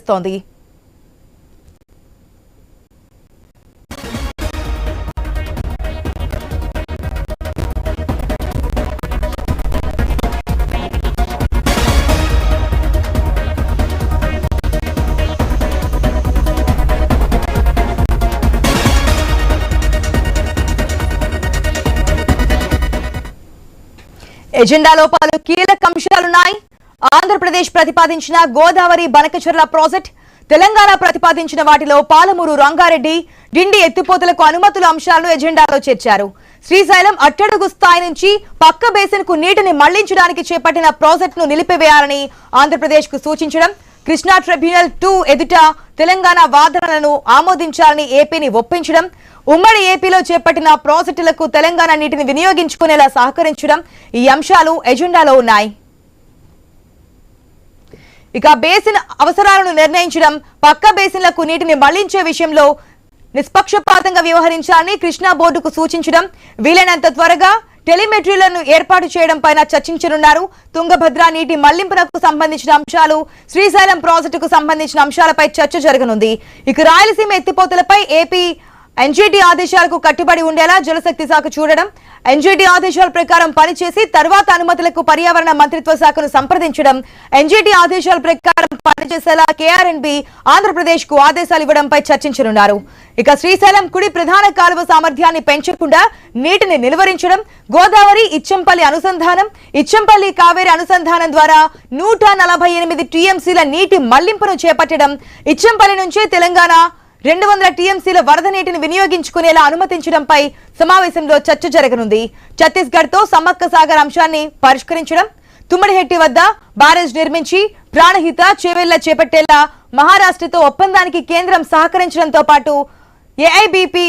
తెలుస్తోంది. ఎజెండాలో పలు కీలక అంశాలున్నాయి. ఆంధ్రప్రదేశ్ ప్రతిపాదించిన గోదావరి బనకచెర్ల ప్రాజెక్ట్, తెలంగాణ ప్రతిపాదించిన వాటిలో పాలమూరు రంగారెడ్డి డిండి ఎత్తిపోతలకు అనుమతుల అంశాలను ఎజెండాలో చేర్చారు. శ్రీశైలం అట్టడుగు స్థాయి నుంచి పక్క బేసిన్ కు నీటిని మళ్లించడానికి చేపట్టిన ప్రాజెక్టును నిలిపివేయాలని ఆంధ్రప్రదేశ్ కు సూచించడం, కృష్ణా ట్రిబ్యునల్ 2 ఎదుట తెలంగాణ వాదనలను ఆమోదించాలని ఏపీని ఒప్పించడం, ఉమ్మడి ఏపీలో చేపట్టిన ప్రాజెక్టులకు తెలంగాణ నీటిని వినియోగించుకునేలా సహకరించడం ఈ అంశాలు ఎజెండాలో ఉన్నాయి. ఇక బేసిన్ అవసరాలను నిర్ణయించడం, పక్క బేసిన్లకు నీటిని మళ్లించే విషయంలో నిష్పక్షపాతంగా వ్యవహరించాలని కృష్ణా బోర్డుకు సూచించడం, వీలైనంత త్వరగా టెలిమెట్రీలను ఏర్పాటు చేయడం పైన చర్చించనున్నారు. తుంగభద్ర నీటి మళ్లింపునకు సంబంధించిన అంశాలు, శ్రీశైలం ప్రాజెక్టుకు సంబంధించిన అంశాలపై చర్చ జరగనుంది. ఇక రాయలసీమ ఎత్తిపోతలపై ఏపీ ఎన్జీటీ ఆదేశాలకు కట్టుబడి ఉండేలా జలశక్తి శాఖ చూడడం, ఎన్జీటీ ఆదేశాల ప్రకారం పనిచేసి తర్వాత అనుమతులకు పర్యావరణ మంత్రిత్వ శాఖను సంప్రదించడం, ఎన్జీటీ ఆదేశాల ప్రకారం పనిచేసేలా కేఆర్ఎండ్బి ఆంధ్రప్రదేశ్ కు ఆదేశాలు ఇవ్వడంపై చర్చించనున్నారు. ఇక శ్రీశైలం కుడి ప్రధాన కాలువ సామర్థ్యాన్ని పెంచకుండా నీటిని నిలువరించడం, గోదావరి ఇచ్చంపల్లి అనుసంధానం, ఇచ్చంపల్లి కావేరి అనుసంధానం ద్వారా 148 టీఎంసీల నీటి మళ్లింపును చేపట్టడం, ఇచ్చంపల్లి నుంచి తెలంగాణ 200 టీఎంసీల వరద నీటిని వినియోగించుకునేలా అనుమతించడంపై సమావేశంలో చర్చ జరగనుంది. ఛత్తీస్గఢ్ తో సమ్మక్క సాగర్ అంశాన్ని పరిష్కరించడం, తుమ్మడిహెట్టి వద్ద బ్యారేజ్ నిర్మించి ప్రాణహిత చేవెళ్ల చేపట్టేలా మహారాష్ట్రతో ఒప్పందానికి కేంద్రం సహకరించడంతో పాటు ఏఐబీపీ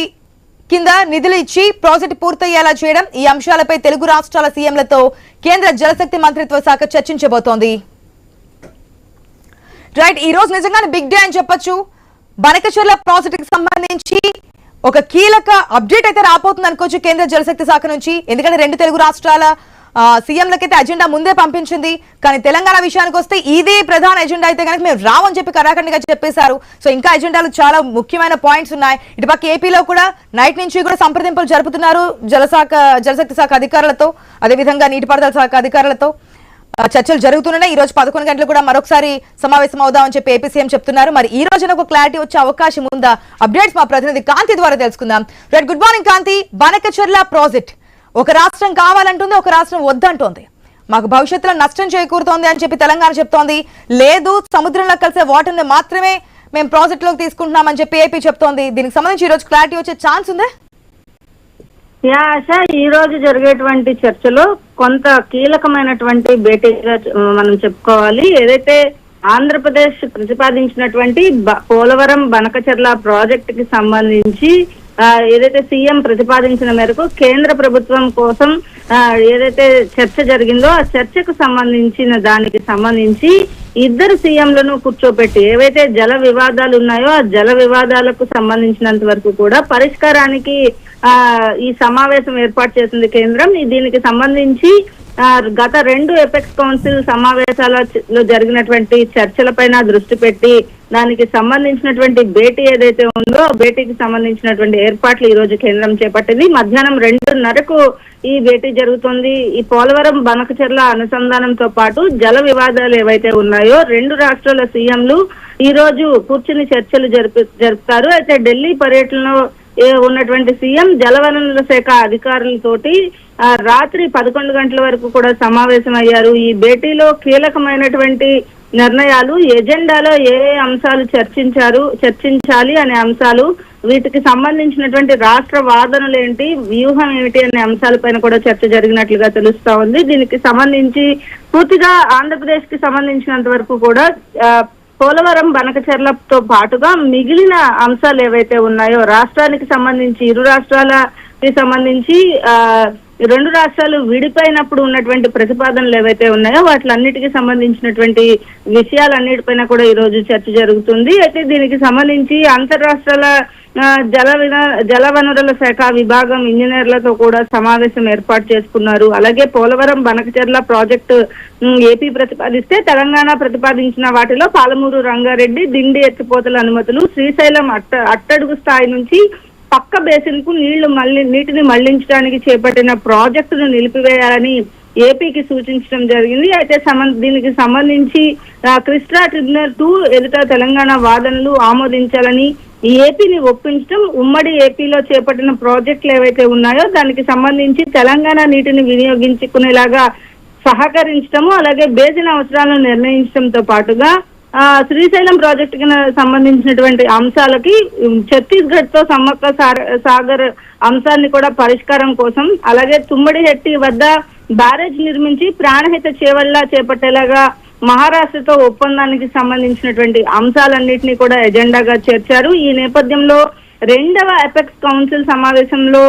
కింద నిధులు ఇచ్చి ప్రాజెక్టు పూర్తయ్యేలా చేయడం ఈ అంశాలపై తెలుగు రాష్ట్రాల సీఎంలతో కేంద్ర జలశక్తి మంత్రిత్వ శాఖ చర్చించబోతోంది. రైట్, ఈ రోజు నిజంగానే బిగ్ డే అని చెప్పొచ్చు. బనకచెర్ల ప్రాజెక్టుకి సంబంధించి ఒక కీలక అప్డేట్ అయితే రాబోతుంది అనుకోవచ్చు కేంద్ర జలశక్తి శాఖ నుంచి. ఎందుకంటే 2 తెలుగు రాష్ట్రాల సీఎంలకైతే అజెండా ముందే పంపించింది. కానీ తెలంగాణ విషయానికి వస్తే ఇదే ప్రధాన ఎజెండా అయితే కనుక మేము రావని చెప్పి కరాఖండిగా చెప్పేశారు. సో ఇంకా ఎజెండాలు చాలా ముఖ్యమైన పాయింట్స్ ఉన్నాయి. ఇటుపక్క ఏపీలో కూడా నైట్ నుంచి కూడా సంప్రదింపులు జరుపుతున్నారు జలశక్తి శాఖ అధికారులతో, అదేవిధంగా నీటిపారుదల శాఖ అధికారులతో చర్చలు జరుగుతున్నాయి. ఈ రోజు 11 గంటలు కూడా మరొకసారి సమావేశం అవుదామని చెప్పి ఏపీ సీఎం చెప్తున్నారు. మరి ఈ రోజున ఒక క్లారిటీ వచ్చే అవకాశం ఉందా? అప్డేట్స్ మా ప్రతినిధి కాంతి ద్వారా తెలుసుకుందాం. రైట్, గుడ్ మార్నింగ్ కాంతి. బనకచెర్ల ప్రాజెక్ట్ ఒక రాష్ట్రం కావాలంటుంది, ఒక రాష్ట్రం వద్దంటోంది. మాకు భవిష్యత్తులో నష్టం చేకూరుతోంది అని చెప్పి తెలంగాణ చెప్తోంది. లేదు, సముద్రంలో కలిసే వాటర్ని మాత్రమే మేము ప్రాజెక్టులోకి తీసుకుంటున్నామని చెప్పి ఏపీ చెప్తోంది. దీనికి సంబంధించి ఈ రోజు క్లారిటీ వచ్చే ఛాన్స్ ఉందా? ఆశ, ఈ రోజు జరిగేటువంటి చర్చలో కొంత కీలకమైనటువంటి భేటీగా మనం చెప్పుకోవాలి. ఏదైతే ఆంధ్రప్రదేశ్ ప్రతిపాదించినటువంటి పోలవరం బనకచెర్ల ప్రాజెక్ట్ కి సంబంధించి ఏదైతే సీఎం ప్రతిపాదించిన మేరకు కేంద్ర ప్రభుత్వం కోసం ఏదైతే చర్చ జరిగిందో ఆ చర్చకు సంబంధించిన దానికి సంబంధించి ఇద్దరు సీఎంలను కూర్చోబెట్టి ఏవైతే జల వివాదాలు ఉన్నాయో ఆ జల వివాదాలకు సంబంధించినంత వరకు కూడా పరిష్కారానికి ఈ సమావేశం ఏర్పాటు చేసింది కేంద్రం. దీనికి సంబంధించి గత 2 ఎపెక్స్ కౌన్సిల్ సమావేశాలలో జరిగినటువంటి చర్చలపైన దృష్టి పెట్టి దానికి సంబంధించినటువంటి భేటీ ఏదైతే ఉందో భేటీకి సంబంధించినటువంటి ఏర్పాట్లు ఈ రోజు కేంద్రం చేపట్టింది. మధ్యాహ్నం 2:30కు ఈ భేటీ జరుగుతుంది. ఈ పోలవరం బనకచెర్ల అనుసంధానంతో పాటు జల వివాదాలు ఏవైతే ఉన్నాయో 2 రాష్ట్రాల సీఎంలు ఈ రోజు కూర్చుని చర్చలు జరుపుతారు. అయితే ఢిల్లీ పర్యటనలో ఉన్నటువంటి సీఎం జలవనరుల శాఖ అధికారులతోటి రాత్రి 11 గంటల వరకు కూడా సమావేశమయ్యారు. ఈ భేటీలో కీలకమైనటువంటి నిర్ణయాలు, ఎజెండాలో ఏ అంశాలు చర్చించాలి అనే అంశాలు, వీటికి సంబంధించినటువంటి రాష్ట్ర వాదనలు ఏంటి, వ్యూహం ఏమిటి అనే అంశాలపైన కూడా చర్చ జరిగినట్లుగా తెలుస్తా ఉంది. దీనికి సంబంధించి పూర్తిగా ఆంధ్రప్రదేశ్ కి సంబంధించినంత వరకు కూడా పోలవరం బనకచెర్లతో పాటుగా మిగిలిన అంశాలు ఏవైతే ఉన్నాయో రాష్ట్రానికి సంబంధించి ఇరు రాష్ట్రాలకి సంబంధించి రెండు రాష్ట్రాలు విడిపోయినప్పుడు ఉన్నటువంటి ప్రతిపాదనలు ఏవైతే ఉన్నాయో వాటిలన్నిటికీ సంబంధించినటువంటి విషయాలన్నిటిపైన కూడా ఈ రోజు చర్చ జరుగుతుంది. అయితే దీనికి సంబంధించి అంతర్రాష్ట్రాల జలవనరుల శాఖ విభాగం ఇంజనీర్లతో కూడా సమావేశం ఏర్పాటు చేసుకున్నారు. అలాగే పోలవరం బనకచెర్ల ప్రాజెక్టు ఏపీ ప్రతిపాదిస్తే తెలంగాణ ప్రతిపాదించిన వాటిలో పాలమూరు రంగారెడ్డి దిండి ఎత్తిపోతల అనుమతులు, శ్రీశైలం అట్టడుగు స్థాయి నుంచి పక్క బేసిన్ కు నీటిని మళ్లించడానికి చేపట్టిన ప్రాజెక్టును నిలిపివేయాలని ఏపీకి సూచించడం జరిగింది. అయితే దీనికి సంబంధించి కృష్ణా ట్రిబ్యునల్ 2 ఎదుట తెలంగాణ వాదనలు ఆమోదించాలని ఏపీని ఒప్పించడం, ఉమ్మడి ఏపీలో చేపట్టిన ప్రాజెక్టులు ఏవైతే ఉన్నాయో దానికి సంబంధించి తెలంగాణ నీటిని వినియోగించుకునేలాగా సహకరించడము, అలాగే బేసిన్ అవసరాలను నిర్ణయించడంతో పాటుగా శ్రీశైలం ప్రాజెక్టుకి సంబంధించినటువంటి అంశాలకి ఛత్తీస్గఢ్ తో సమ్మక్క సాగర్ అంశాన్ని కూడా పరిష్కారం కోసం, అలాగే తుమ్మడిహెట్టి వద్ద బ్యారేజ్ నిర్మించి ప్రాణహిత చేవళ్లా చేపట్టేలాగా మహారాష్ట్రతో ఒప్పందానికి సంబంధించినటువంటి అంశాలన్నింటినీ కూడా ఎజెండాగా చేర్చారు. ఈ నేపథ్యంలో 2వ ఎపెక్స్ కౌన్సిల్ సమావేశంలో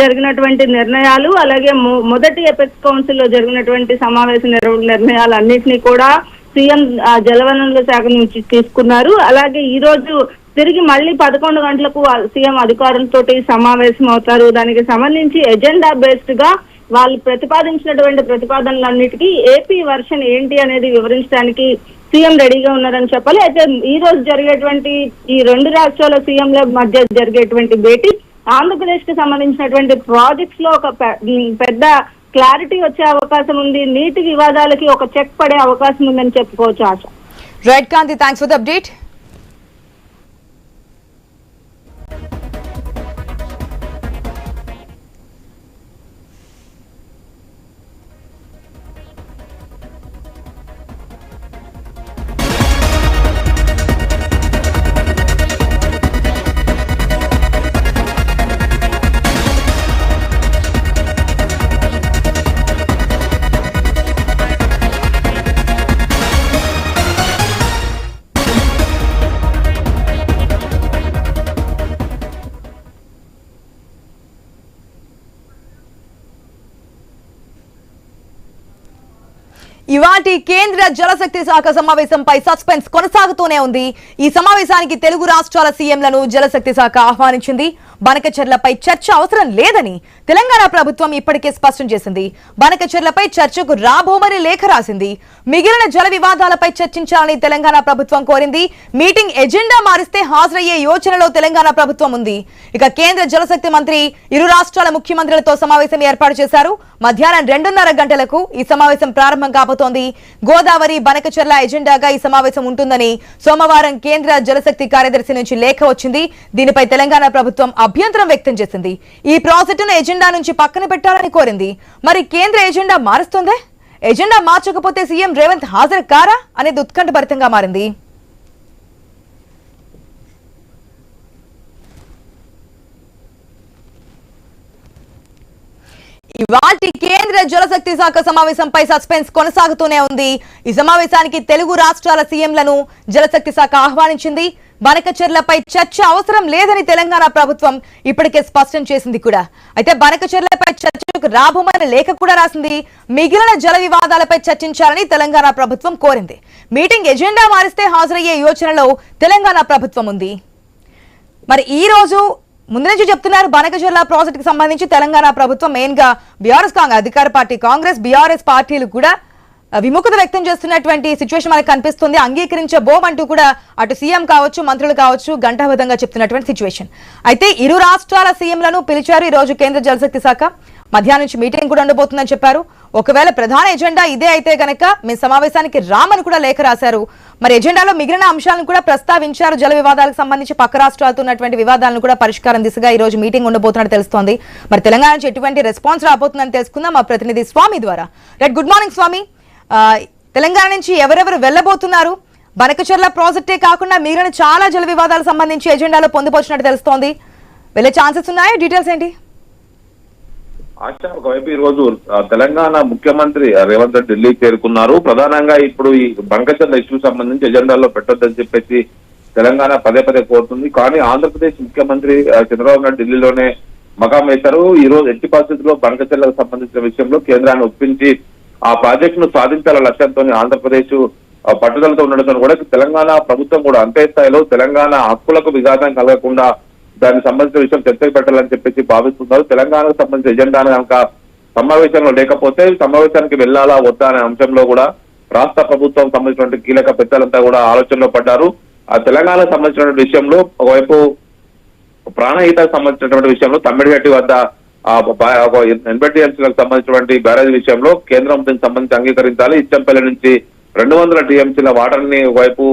జరిగినటువంటి నిర్ణయాలు, అలాగే మొదటి ఎపెక్స్ కౌన్సిల్ లో జరిగినటువంటి సమావేశ నిర్ణయాలన్నింటినీ కూడా సీఎం జలవనరుల శాఖ నుంచి తీసుకున్నారు. అలాగే ఈ రోజు తిరిగి మళ్ళీ 11 గంటలకు సీఎం అధికారులతో సమావేశం అవుతారు. దానికి సంబంధించి ఎజెండా బేస్డ్ గా వాళ్ళు ప్రతిపాదించినటువంటి ప్రతిపాదనలన్నిటికీ ఏపీ వర్షన్ ఏంటి అనేది వివరించడానికి సీఎం రెడీగా ఉన్నారని చెప్పాలి. అయితే ఈ రోజు జరిగేటువంటి ఈ రెండు రాష్ట్రాల సీఎంల మధ్య జరిగేటువంటి భేటీ ఆంధ్రప్రదేశ్ కి సంబంధించినటువంటి ప్రాజెక్ట్స్ లో ఒక పెద్ద క్లారిటీ వచ్చే అవకాశం ఉంది. నీటి వివాదాలకి ఒక చెక్ పడే అవకాశం ఉందని చెప్పుకోవచ్చు. ఆశ. Right Kanthi, thanks for the update. ఇవాటి కేంద్ర జలశక్తి శాఖ సమావేశంపై సస్పెన్స్ కొనసాగుతూనే ఉంది. ఈ సమావేశానికి తెలుగు రాష్ట్రాల సీఎంలను జలశక్తి శాఖ ఆహ్వానించింది. బనకచెర్లపై చర్చ అవసరం లేదని తెలంగాణ ప్రభుత్వం ఇప్పటికే స్పష్టం చేసింది. బనకచెర్లపై చర్చకు రాబోమని లేఖ రాసింది. మిగిలిన జల వివాదాలపై చర్చించాలని తెలంగాణ ప్రభుత్వం కోరింది. మీటింగ్ ఎజెండా మారిస్తే హాజరయ్యే యోచనలో తెలంగాణ ప్రభుత్వం ఉంది. ఇక కేంద్ర జలశక్తి మంత్రి ఇరు రాష్ట్రాల ముఖ్యమంత్రులతో సమావేశం ఏర్పాటు చేశారు. మధ్యాహ్నం 2:30 గంటలకు ఈ సమావేశం ప్రారంభం కాబోతోంది. గోదావరి బనకచెర్ల ఎజెండాగా ఈ సమావేశం ఉంటుందని సోమవారం కేంద్ర జలశక్తి కార్యదర్శి నుంచి లేఖ వచ్చింది. దీనిపై తెలంగాణ ప్రభుత్వం అభ్యంతరం వ్యక్తం చేసింది. ఈ ప్రాజెక్టును ఎజెండా నుంచి పక్కన పెట్టాలని కోరింది. మరి కేంద్ర ఎజెండా మారుస్తుందే? ఎజెండా మార్చకపోతే సీఎం రేవంత్ హాజరు కారా అనేది ఉత్కంఠభరితంగా మారింది. ఇవాటి కేంద్ర జలశక్తి శాఖ సమావేశంపై సస్పెన్స్ కొనసాగుతూనే ఉంది. ఈ సమావేశానికి తెలుగు రాష్ట్రాల సీఎంలను జలశక్తి శాఖ ఆహ్వానించింది. బనకచెర్లపై చర్చ అవసరం లేదని తెలంగాణ ప్రభుత్వం ఇప్పటికే స్పష్టం చేసింది కూడా. అయితే బనకచెర్లపై చర్చకు రాబోమని లేఖ కూడా రాసింది. మిగిలిన జల వివాదాలపై చర్చించాలని తెలంగాణ ప్రభుత్వం కోరింది. మీటింగ్ ఎజెండా మారిస్తే హాజరయ్యే యోచనలో తెలంగాణ ప్రభుత్వం ఉంది. మరి ఈ రోజు ముందు నుంచి చెప్తున్నారు బనకచెర్ల ప్రాజెక్ట్ కి సంబంధించి తెలంగాణ ప్రభుత్వం మెయిన్ గా బీఆర్ఎస్ అధికార పార్టీ కాంగ్రెస్ బీఆర్ఎస్ పార్టీలు కూడా విముఖత వ్యక్తం చేస్తున్నటువంటి సిచ్యువేషన్ మనకు కనిపిస్తుంది. అంగీకరించబోమంటూ కూడా అటు సీఎం కావచ్చు మంత్రులు కావచ్చు ఘంటాబద్ధంగా చెప్తున్నటువంటి సిచ్యువేషన్. అయితే ఇరు రాష్ట్రాల సీఎంలను పిలిచారు ఈ రోజు కేంద్ర జలశక్తి శాఖ. మధ్యాహ్నం నుంచి మీటింగ్ కూడా ఉండబోతుందని చెప్పారు. ఒకవేళ ప్రధాన ఎజెండా ఇదే అయితే గనక మేము సమావేశానికి రామని కూడా లేఖ రాశారు. మరి ఎజెండాలో మిగిలిన అంశాలను కూడా ప్రస్తావించారు. జల వివాదాలకు సంబంధించి పక్క రాష్ట్రాలతో ఉన్నటువంటి వివాదాలను కూడా పరిష్కారం దిశగా ఈ రోజు మీటింగ్ ఉండబోతున్నట్టు తెలుస్తోంది. మరి తెలంగాణ నుంచి ఎటువంటి రెస్పాన్స్ రాబోతుందని తెలుసుకుందాం మా ప్రతినిధి స్వామి ద్వారా. రైట్, గుడ్ మార్నింగ్ స్వామి. తెలంగాణ నుంచి ఎవరెవరు వెళ్ళబోతున్నారు? బనకచెర్ల ప్రాజెక్టే కాకుండా మిగిలిన చాలా జల వివాదాలకు సంబంధించి ఎజెండాలో పొందుపరిచినట్టు తెలుస్తోంది. వెళ్ళే ఛాన్సెస్ ఉన్నాయా? డీటెయిల్స్ ఏంటి? ఆశ, ఒకవైపు ఈ రోజు తెలంగాణ ముఖ్యమంత్రి రేవంత్ రెడ్డి ఢిల్లీకి చేరుకున్నారు. ప్రధానంగా ఇప్పుడు ఈ బనకచెర్ల ఇష్యూ సంబంధించి ఎజెండాలో పెట్టొద్దని చెప్పేసి తెలంగాణ పదే పదే కోరుతుంది. కానీ ఆంధ్రప్రదేశ్ ముఖ్యమంత్రి చంద్రబాబు నాయుడు ఢిల్లీలోనే మకాం వేశారు. ఈ రోజు ఎట్టి పరిస్థితుల్లో బంకచెర్లకు సంబంధించిన విషయంలో కేంద్రాన్ని ఒప్పించి ఆ ప్రాజెక్ట్ ను సాధించాల లక్ష్యంతో ఆంధ్రప్రదేశ్ పట్టుదలతో ఉండడంతో కూడా తెలంగాణ ప్రభుత్వం కూడా అంతే స్థాయిలో తెలంగాణ హక్కులకు విఘాతం కలగకుండా దానికి సంబంధించిన విషయం చర్చకు పెట్టాలని చెప్పేసి భావిస్తున్నారు. తెలంగాణకు సంబంధించిన ఎజెండాను కనుక సమావేశంలో లేకపోతే సమావేశానికి వెళ్లాలా వద్దా అనే అంశంలో కూడా రాష్ట్ర ప్రభుత్వం సంబంధించినటువంటి కీలక పెద్దలంతా కూడా ఆలోచనలో పడ్డారు. ఆ తెలంగాణకు సంబంధించినటువంటి విషయంలో ఒకవైపు ప్రాణహితకు సంబంధించినటువంటి విషయంలో తమ్మిడిగట్టి వద్ద ఎన్బిటిఎంసీలకు సంబంధించినటువంటి బ్యారేజ్ విషయంలో కేంద్రం దీనికి సంబంధించి అంగీకరించాలి. ఇచ్చంపల్లి నుంచి 200 టీఎంసీల వాటర్ ని ఒకవైపు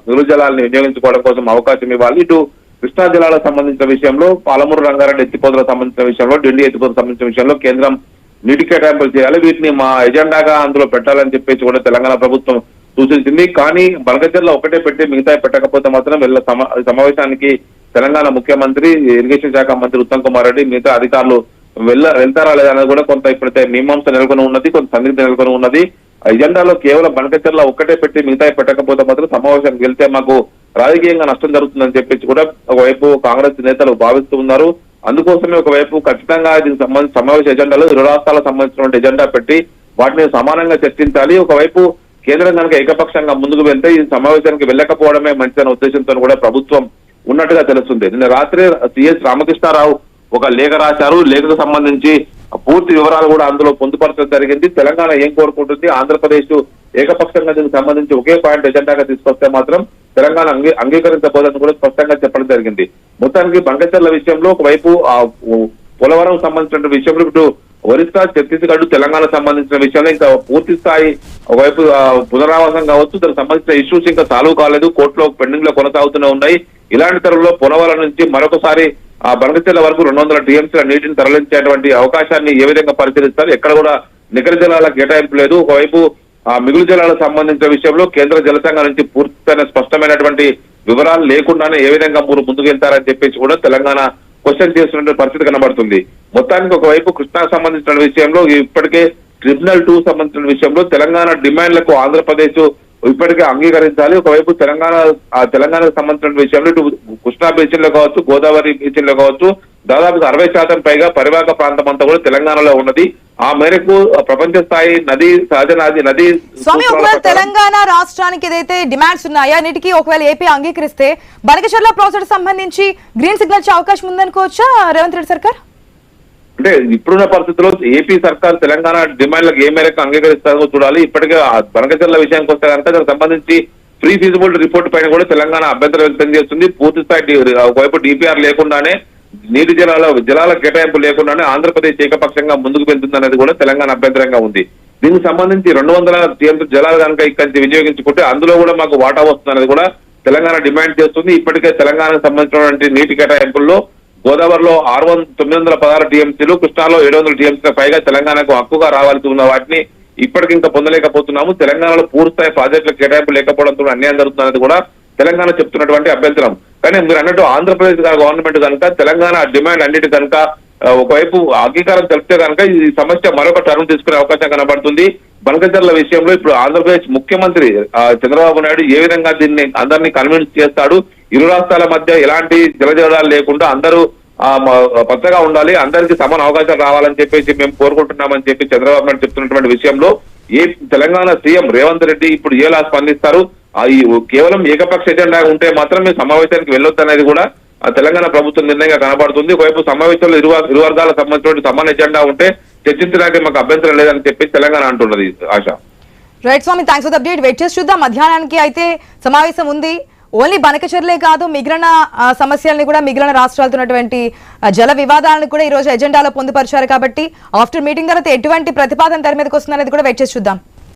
నిలు జలాన్ని వినియోగించుకోవడం కోసం అవకాశం ఇవ్వాలి. ఇటు కృష్ణా జిల్లాలకు సంబంధించిన విషయంలో పాలమూరు రంగారెడ్డి ఎత్తిపోతలకు సంబంధించిన విషయంలో ఢిల్లీ ఎత్తిపోతలకు సంబంధించిన విషయంలో కేంద్రం నీటి కేటాయింపులు చేయాలి. వీటిని మా ఎజెండాగా అందులో పెట్టాలని చెప్పేసి కూడా తెలంగాణ ప్రభుత్వం సూచించింది. కానీ బంకచెర్ల ఒకటే పెట్టి మిగతా పెట్టకపోతే మాత్రం సమావేశానికి తెలంగాణ ముఖ్యమంత్రి ఇరిగేషన్ శాఖ మంత్రి ఉత్తమ్ కుమార్ రెడ్డి మిగతా అధికారులు వెళ్తారా లేదనేది కూడా కొంత ఇప్పుడైతే మీమాంస నెలకొని ఉన్నది, కొంత సందిగ్ధ నెలకొని ఉన్నది. ఎజెండాలో కేవలం బంకచెర్ల ఒక్కటే పెట్టి మిగతా పెట్టకపోతే మాత్రం సమావేశానికి వెళ్తే మాకు రాజకీయంగా నష్టం జరుగుతుందని చెప్పేసి కూడా ఒకవైపు కాంగ్రెస్ నేతలు భావిస్తూ ఉన్నారు. అందుకోసమే ఒకవైపు ఖచ్చితంగా దీనికి సంబంధించిన సమావేశ ఎజెండాలో ఇరు రాష్ట్రాలకు సంబంధించినటువంటి ఎజెండా పెట్టి వాటిని సమానంగా చర్చించాలి. ఒకవైపు కేంద్రం కనుక ఏకపక్షంగా ముందుకు వెళ్తే ఈ సమావేశానికి వెళ్ళకపోవడమే మంచిదన్న ఉద్దేశంతో కూడా ప్రభుత్వం ఉన్నట్టుగా తెలుస్తుంది. నిన్న రాత్రి సిఎస్ రామకృష్ణారావు ఒక లేఖ రాశారు. లేఖకు సంబంధించి పూర్తి వివరాలు కూడా అందులో పొందుపరచడం జరిగింది. తెలంగాణ ఏం కోరుకుంటుంది, ఆంధ్రప్రదేశ్ ఏకపక్షంగా దీనికి సంబంధించి ఒకే పాయింట్ ఎజెండాగా తీసుకొస్తే మాత్రం తెలంగాణ అంగీకరించబోదని కూడా స్పష్టంగా చెప్పడం జరిగింది. మొత్తానికి బంకచెర్ల విషయంలో ఒకవైపు పోలవరం సంబంధించిన విషయంలో ఇటు ఒరిస్సా, ఛత్తీస్గఢ్, తెలంగాణ సంబంధించిన విషయంలో ఇంకా పూర్తి స్థాయి ఒకవైపు పునరావాసం కావచ్చు, దానికి సంబంధించిన ఇష్యూస్ ఇంకా సాల్వ్ కాలేదు, కోర్టులో పెండింగ్ లో కొనసాగుతూనే ఉన్నాయి. ఇలాంటి తరంలో పోలవరం నుంచి మరొకసారి ఆ బంకచెర్ల వరకు 200 టీఎంసీల నీటిని తరలించేటువంటి అవకాశాన్ని ఏ విధంగా పరిశీలిస్తారు? ఎక్కడ కూడా నికర జలాల కేటాయింపు లేదు. ఒకవైపు ఆ మిగులు జలాలకు సంబంధించిన విషయంలో కేంద్ర జలసంఘం నుంచి పూర్తిగా స్పష్టమైనటువంటి వివరాలు లేకుండానే ఏ విధంగా ముందుకు వెళ్తారని చెప్పేసి కూడా తెలంగాణ క్వశ్చన్ చేస్తున్న పరిస్థితి కనబడుతుంది. మొత్తానికి ఒకవైపు కృష్ణాకు సంబంధించిన విషయంలో ఇప్పటికే ట్రిబ్యునల్ 2 సంబంధించిన విషయంలో తెలంగాణ డిమాండ్లకు ఆంధ్రప్రదేశ్ ఇప్పటికే అంగీకరించాలి. ఒకవైపు తెలంగాణకు సంబంధించిన విషయంలో ఇటు కృష్ణా బేసిన్ లో కావచ్చు, గోదావరి బేసిన్ లో కావచ్చు, దాదాపు 60% పైగా పరివాహక ప్రాంతం అంతా కూడా తెలంగాణలో ఉన్నది. ఆ మేరకు ప్రపంచ స్థాయి నది సహజ నది స్వామి, ఒకవేళ తెలంగాణ రాష్ట్రానికి ఏదైతే డిమాండ్స్ ఉన్నాయో అన్నిటికీ ఒకవేళ ఏపీ అంగీకరిస్తే బంకచెర్ల ప్రాజెక్ట్ సంబంధించి గ్రీన్ సిగ్నల్ ఇచ్చే అవకాశం ఉందనుకోవచ్చా రేవంత్ రెడ్డి సర్కార్? అంటే ఇప్పుడున్న పరిస్థితుల్లో ఏపీ సర్కార్ తెలంగాణ డిమాండ్లకు ఏ మేరకు అంగీకరిస్తారో చూడాలి. ఇప్పటికే బంకచెర్ల విషయానికి వస్తే కనుక దానికి సంబంధించి ప్రీ ఫీజిబిలిటీ రిపోర్ట్ పైన కూడా తెలంగాణ అభ్యంతరం వ్యక్తం చేస్తుంది. పూర్తి స్థాయి ఒకవైపు డిపిఆర్ లేకుండానే నీటి జలాల కేటాయింపు లేకుండానే ఆంధ్రప్రదేశ్ ఏకపక్షంగా ముందుకు వెళ్తుంది అనేది కూడా తెలంగాణ అభ్యంతరంగా ఉంది. దీనికి సంబంధించి 200 టీఎంసీ జలాలు కనుక ఇక్కడి వినియోగించుకుంటే అందులో కూడా మాకు వాటా వస్తుంది అనేది కూడా తెలంగాణ డిమాండ్ చేస్తుంది. ఇప్పటికే తెలంగాణకు సంబంధించినటువంటి నీటి కేటాయింపుల్లో గోదావరిలో 916 టీఎంసీలు, కృష్ణాలో 700 టీఎంసీల పైగా తెలంగాణకు హక్కుగా రావాల్సి ఉన్న వాటిని ఇప్పటికి ఇంకా పొందలేకపోతున్నాము. తెలంగాణలో పూర్తిస్థాయి ప్రాజెక్టుల కేటాయింపు లేకపోవడంతో అన్యాయం జరుగుతున్నది కూడా తెలంగాణ చెప్తున్నటువంటి అభ్యంతరం. కానీ మీరు అన్నట్టు ఆంధ్రప్రదేశ్ గవర్నమెంట్ కనుక తెలంగాణ డిమాండ్ అన్నిటి కనుక ఒకవైపు అంగీకారం తెలిపితే కనుక ఈ సమస్య మరొక టర్మ్ తీసుకునే అవకాశం కనబడుతుంది. బంకచెర్ల విషయంలో ఇప్పుడు ఆంధ్రప్రదేశ్ ముఖ్యమంత్రి చంద్రబాబు నాయుడు ఏ విధంగా దీన్ని అందరినీ కన్విన్స్ చేస్తాడు, ఇరు రాష్ట్రాల మధ్య ఎలాంటి జలజలాలు లేకుండా అందరూ పచ్చగా ఉండాలి, అందరికీ సమాన అవకాశాలు రావాలని చెప్పేసి మేము కోరుకుంటున్నామని చెప్పి చంద్రబాబు నాయుడు చెప్తున్నటువంటి విషయంలో తెలంగాణ సీఎం రేవంత్ రెడ్డి ఇప్పుడు ఎలా స్పందిస్తారు? కేవలం ఏకపక్ష ఎజెండా ఉంటే మాత్రమే సమావేశానికి వెళ్ళొద్దు అనేది కూడా తెలంగాణ ప్రభుత్వం నిర్ణయంగా కనబడుతుంది. ఒకవైపు సమావేశంలో ఇరు వర్గాలకు సంబంధించిన సమాన ఎజెండా ఉంటే చర్చించడానికి మాకు అభ్యంతరం లేదని చెప్పి తెలంగాణ అంటున్నది. ఆశ right Swamy, thanks for the update. Wait చేసి చూద్దాం. మధ్యాహ్నానికి అయితే సమావేశం ఉంది. ఓన్లీ బంకచెర్లే కాదు, మిగిలిన సమస్యల్ని కూడా మిగిలిన రాష్ట్రాలతో ఉన్నటువంటి జల వివాదాలను కూడా ఈ రోజు ఎజెండాలో పొందుపరిచారు. కాబట్టి ఆఫ్టర్ మీటింగ్ తర్వాత ఎటువంటి ప్రతిపాదన తెర మీదకి వస్తుందనేది కూడా వెయిట్ చేసి చూద్దాం.